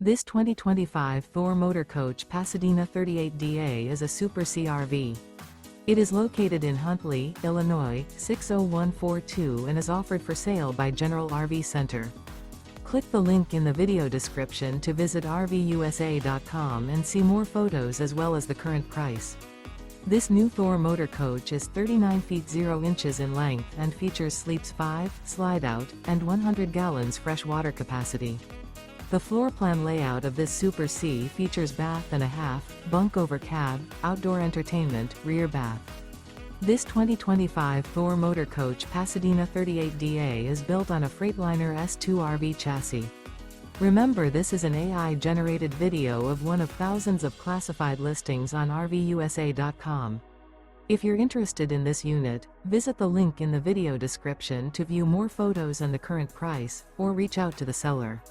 This 2025 Thor Motor Coach Pasadena 38DA is a Super CRV. It is located in Huntley, Illinois, 60142 and is offered for sale by General RV Center. Click the link in the video description to visit RVUSA.com and see more photos as well as the current price. This new Thor Motor Coach is 39 feet 0 inches in length and features sleeps 5, Slideout, and 100 gallons fresh water capacity. The floor plan layout of this Super C features bath and a half, bunk over cab, outdoor entertainment, rear bath. This 2025 Thor Motor Coach Pasadena 38DA is built on a Freightliner S2RV chassis. Remember, this is an AI-generated video of one of thousands of classified listings on RVUSA.com. If you're interested in this unit, visit the link in the video description to view more photos and the current price, or reach out to the seller.